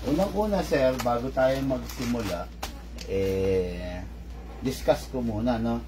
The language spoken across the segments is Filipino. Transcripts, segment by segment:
Unang-una, sir, bago tayo magsimula, discuss ko muna, no?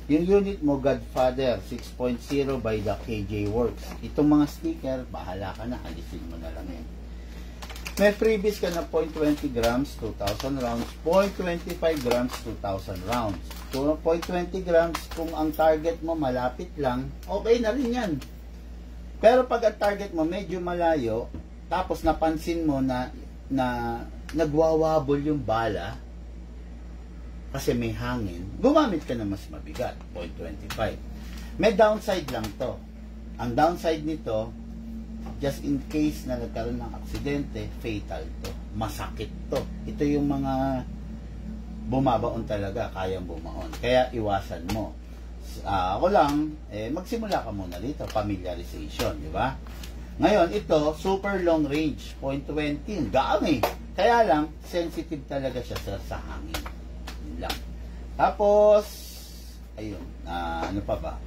Yung unit mo, Godfather 6.0 by the KJ Works. Itong mga sticker, bahala ka na, alisin mo na lang yan. May freebies ka na 0.20 grams, 2,000 rounds, 0.25 grams, 2,000 rounds. So, 0.20 grams, kung ang target mo malapit lang, okay na rin yan. Pero pag ang target mo medyo malayo, tapos napansin mo na nagwawabol yung bala, kasi may hangin, gumamit ka na mas mabigat, 0.25. May downside lang to. Ang downside nito, just in case na nagkaroon ng aksidente, fatal to. Masakit to. Ito yung mga bumabaon talaga, kayang bumaon. Kaya iwasan mo. Ako lang, magsimula ka muna dito, familiarization, di ba? Ngayon, ito, super long range, 0.20, gaan eh. Kaya lang, sensitive talaga siya sa hangin. Lang. Tapos, ayun, ano pa ba?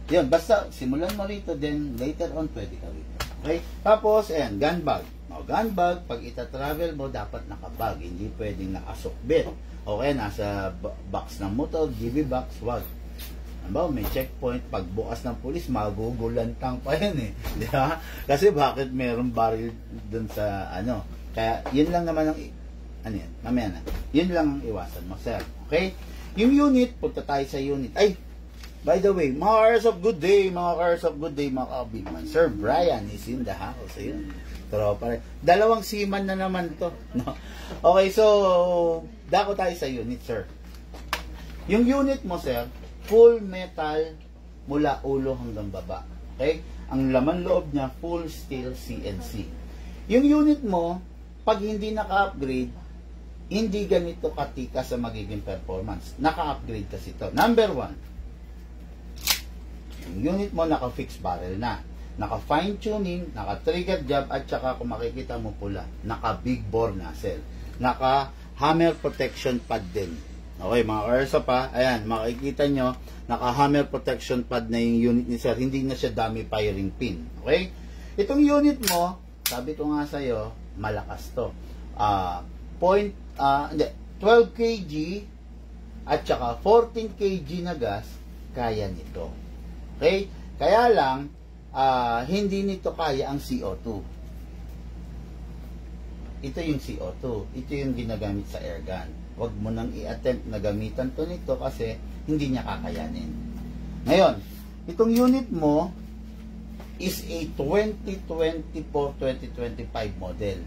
Yun, basta simulan mo rito, then later on, pwede ka rito. Okay? Tapos, ayan, gun bag. O, gun bag, pag ita-travel mo, dapat nakabag. Hindi pwedeng nakasukbit. Okay, nasa box ng motor, DV box, wag. Ano ba, may checkpoint, pag bukas ng pulis, magugulantang pa yan eh. Di ba? Kasi bakit meron baril dun sa, ano, kaya, yun lang naman ang ano yan? Mamaya na. Yun lang ang iwasan mo, sir. Okay? Yung unit, punta tayo sa unit. Ay, by the way, mga cars of good day, mga cars of good day, mga kabigman. Sir Brian is in the house. Ayun. Tropa rin. Dalawang seaman na naman to. No? Okay, so, dako tayo sa unit, sir. Yung unit mo, sir, full metal mula ulo hanggang baba. Okay? Ang laman loob niya, full steel CNC. Yung unit mo, pag hindi naka-upgrade, hindi ganito katika sa magiging performance. Naka-upgrade kasi ito. Number 1, yung unit mo naka-fix barrel na. Naka-fine tuning, naka-trigger job, at saka kung makikita mo pula, naka-big bore nozzle. Naka-hammer protection pad din. Okay, mga Ursa pa, ayan, makikita nyo, naka-hammer protection pad na yung unit ni sir. Hindi na siya dummy firing pin. Okay? Itong unit mo, sabi ko nga sa'yo, malakas to. 12 kg at saka 14 kg na gas, kaya nito. Okay? Kaya lang, hindi nito kaya ang CO2. Ito yung CO2. Ito yung ginagamit sa airgun. Huwag mo nang i-attempt na gamitan to nito kasi hindi niya kakayanin. Ngayon, itong unit mo is a 2024-2025 model.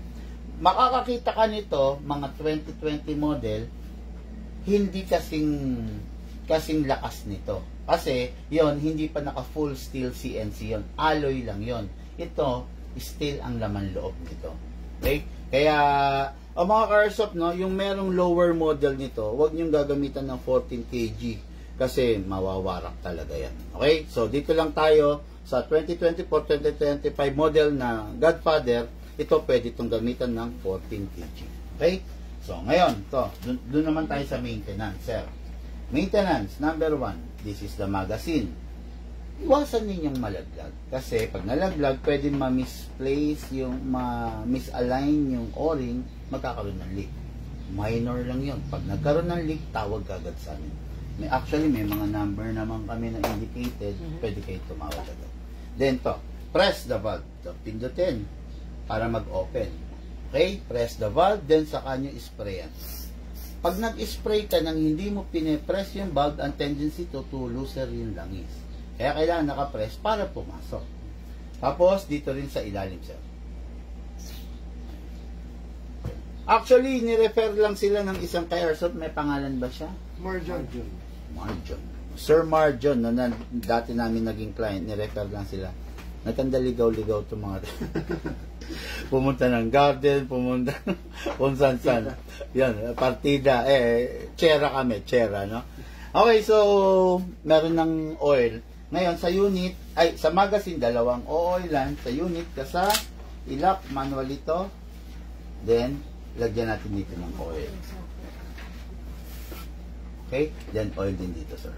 Makakakita ka nito, mga 2020 model, hindi kasing lakas nito. Kasi, yon hindi pa naka full steel CNC yon, alloy lang yon. Ito, steel ang laman loob nito. Okay? Kaya, mga Carsoft, no, yung merong lower model nito, huwag niyong gagamitan ng 14 kg kasi mawawarak talaga yan. Okay? So, dito lang tayo sa 2024-2025 model na Godfather. Ito pwede itong gamitan ng 14 kg. Okay? So, ngayon, doon naman tayo sa maintenance, sir. Maintenance, number 1, this is the magazine. Iwasan ninyong malaglag. Kasi pag nalaglag, pwede ma-misplace yung, ma-misalign yung o-ring, magkakaroon ng leak. Minor lang yun. Pag nagkaroon ng leak, tawag kagad sa amin. Actually, may mga number naman kami na indicated, pwede kayo tumawag agad. Then press the valve. Pindutin para mag-open. Okay? Press the valve, then saka nyo sprayan. Pag nag-spray ka nang hindi mo pine-press yung valve, ang tendency to looser yung langis. Kaya kailangan naka-press para pumasok. Tapos, dito rin sa ilalim, sir. Actually, ni-refer lang sila ng isang kay Airsoft. May pangalan ba siya? Marjon. Sir Marjon, na dati namin naging client, ni-refer lang sila. Nagkandaligaw-ligaw itong mga pumunta ng garden, pumunta kung saan-saan. Yan, partida. Tsera kami, tsera, no? Okay, so, meron ng oil. Ngayon, sa unit, sa magazine, dalawang oilan. Sa unit, sa ilak, manual ito. Then, lagyan natin dito ng oil. Okay? Then, oil din dito, sir.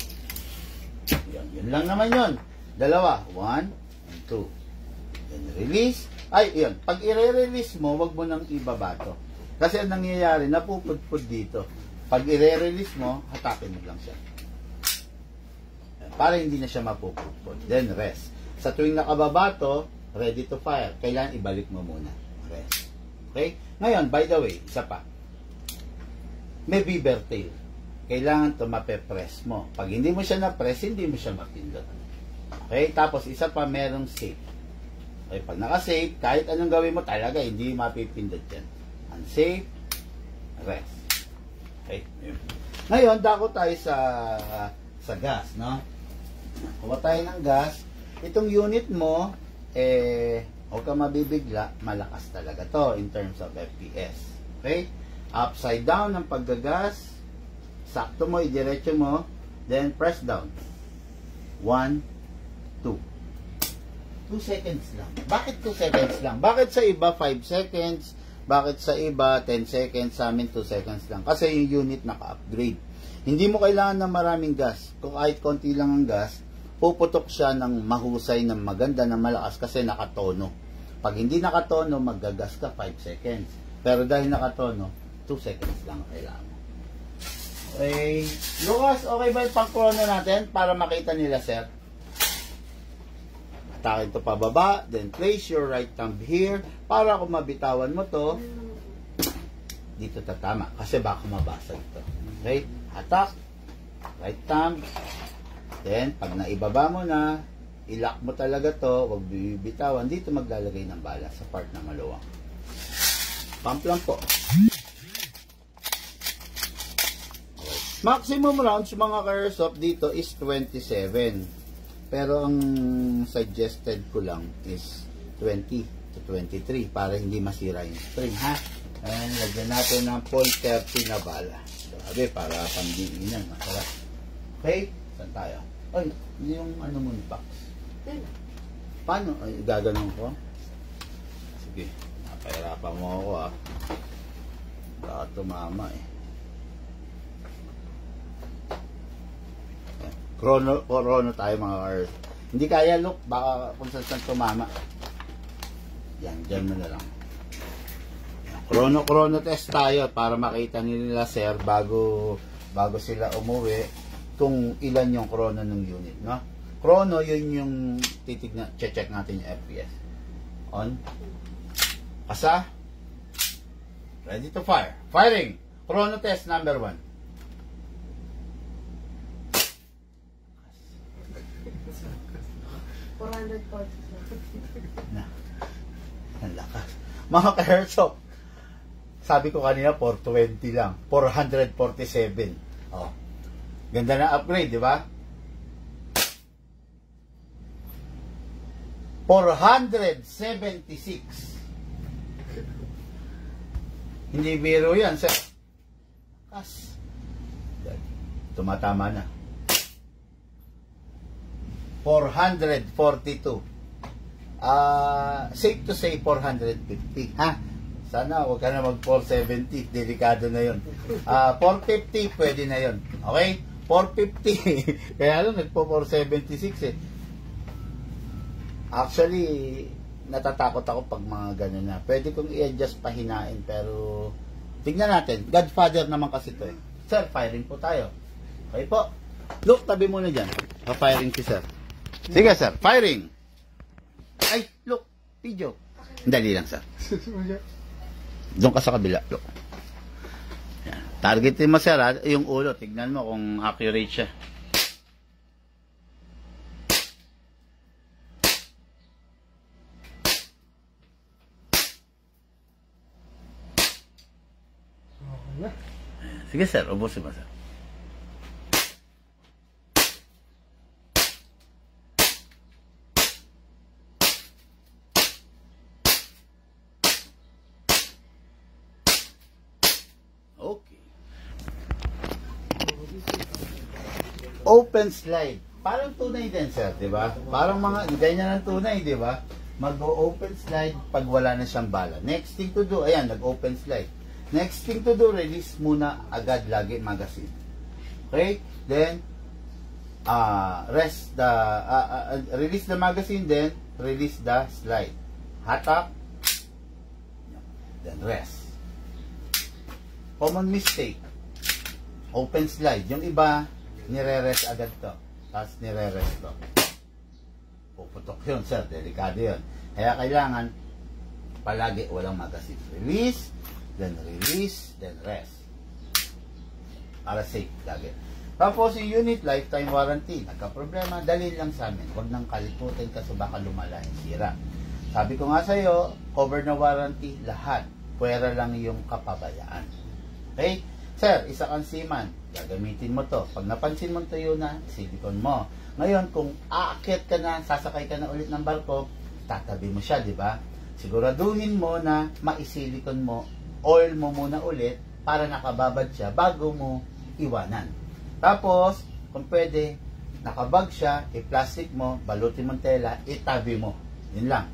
Yun lang naman yun. Dalawa. 1 and 2. Then, release. Yun. Pag i-release mo, wag mo nang ibaba to. Kasi ang nangyayari, napupudpud dito. Pag i-release mo, hatakin mo lang siya. Para hindi na siya mapupudpud. Then rest. Sa tuwing nakababa to, ready to fire. Kailangan ibalik mo muna. Rest. Okay? Ngayon, by the way, isa pa. May beaver tail. Kailangan to mape-press mo. Pag hindi mo siya na-press, hindi mo siya mapindot. Okay? Tapos, isa pa, merong safe. Okay? Pag naka-safe, kahit anong gawin mo talaga, hindi mapipindot yan. Unsafe, rest. Okay? Ngayon, dako tayo sa gas, no? Kuha tayo ng gas. Itong unit mo, huwag ka mabibigla, malakas talaga to in terms of FPS. Okay? Upside down ang paggagas, sakto mo, idiretso mo, then press down. 1, 2. 2 seconds lang. Bakit 2 seconds lang? Bakit sa iba 5 seconds? Bakit sa iba 10 seconds? Sa amin 2 seconds lang. Kasi yung unit naka-upgrade. Hindi mo kailangan ng maraming gas. Kung kahit konti lang ang gas, puputok siya ng mahusay, ng maganda, ng malakas kasi nakatono. Pag hindi nakatono, maggagas ka 5 seconds. Pero dahil nakatono, 2 seconds lang kailangan mo. Okay. Lucas, okay ba yung pang-chrono natin para makita nila, sir? Atakin to pababa, then place your right thumb here para kung mabitawan mo to, dito tatama. Kasi baka mabasag to. Okay? Atak, right thumb, then pag naibaba mo na, ilock mo talaga to, huwag bibitawan, dito maglalagay ng bala sa part na maluwang. Pump lang po. Maximum rounds mga ka-airsoft dito is 27. Pero ang suggested ko lang is 20 to 23 para hindi masira yung string, ha? And lagyan natin ng 0.30 na bala. Sabi, para pandiinan. Masarap. Okay? Saan tayo? Ay, yung ano mo yung box. Paano? Ay, gaganon ko? Sige. Napahirapan mo ako, ah. Baka tumama, eh. Chrono tayo mga cars. Hindi kaya, look, baka kung saan tumama. Yan, dyan mo na lang. Chrono test tayo para makita nila, sir, bago sila umuwi kung ilan yung chrono ng unit, no? Chrono, yun yung titignan, check natin yung FPS. On. Asa. Ready to fire. Firing. Chrono test number 1. Na. Ang lakas. Mga ka-airsoft, sabi ko kanina 420 lang. 447. Oh. Ganda na upgrade, di ba? 476. Hindi biro yan, sir. Kas. Tumatama na. 442. Safe to say 450, ha? Sana huwag ka na mag 470, delikado na yun. 450 pwede na yun. Okay? 450. Kaya lang nagpo 476 eh. Actually, natatakot ako pag mga ganun na. Pwede kong i-adjust pahinain, pero tignan natin. Godfather naman kasi to eh. Sir, firing po tayo. Okay po. Look, tabi muna dyan. Pa-firing si sir. Sige, sir. Firing. Ay, look. Video. Dali lang, sir. Doon ka sa kabila. Look. Yan. Targetin mo, sir, ha? Yung ulo. Tignan mo kung accurate siya. Sige, sir. Ubusin mo, sir. Okay. Open slide. Parang tunay din, sir, di ba? Parang mga ganyan ang tunay, di ba? Mag-open slide pag wala na siyang bala. Next thing to do, ayan, nag-open slide. Next thing to do, release muna agad lagi magazine. Okay? Then, release the magazine, then release the slide. Hatak. Then rest. Common mistake. Open slide. Yung iba, nire-rest agad to. Tapos nire-rest to. Puputok yun, sir. Delikado yun. Kaya kailangan, palagi walang magazine. Release, then rest. Para safe lagi. Tapos yung unit, lifetime warranty. Nagka-problema, dalhin lang sa amin. Huwag nang kalikutin kasi baka lumala yung sira. Sabi ko nga sa'yo, cover na warranty, lahat. Pwera lang yung kapabayaan. Okay? Sir, isa kang seaman, gagamitin mo to. Pag napansin mo tuyo na, silicone mo. Ngayon, kung aakyat ka na, sasakay ka na ulit ng barko, tatabi mo siya, di ba? Siguraduhin mo na maisilikon mo, oil mo muna ulit para nakababad siya bago mo iwanan. Tapos, kung pwede, nakabag siya, i-plastic mo, balutin mo tela, itabi mo. Yun lang.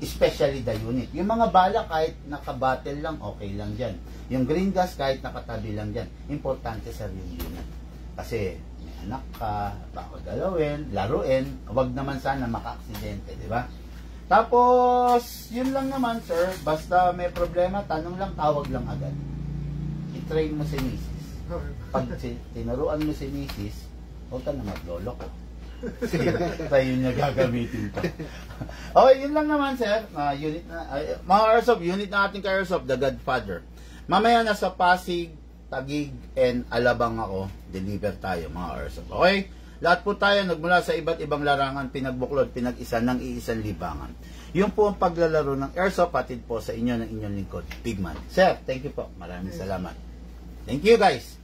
Especially the unit. Yung mga bala kahit nakabattle lang, okay lang dyan. Yung green gas kahit nakatabi lang dyan. Importante sa yung unit. Kasi may anak ka, baka galawin, laruin, wag naman sana maka-aksidente, di ba? Tapos, yun lang naman, sir. Basta may problema, tanong lang, tawag lang agad. I-train mo si Mrs. Pag tinuruan mo si Mrs., huwag ka na maglolo ko. Tayo niya gagamitin pa. Okay, yun lang naman, sir. Unit na, mga airsoft, unit na ating ka-airsoft, The Godfather. Mamaya nasa Pasig, Taguig, and Alabang ako. Deliver tayo, mga airsoft. Okay? Lahat po tayo nagmula sa iba't ibang larangan, pinagbuklod, pinag-isa ng iisang libangan. Yun po ang paglalaro ng airsoft, patid po sa inyo ng inyong lingkod, Pigman. Sir, thank you po. Maraming salamat. Thank you, guys.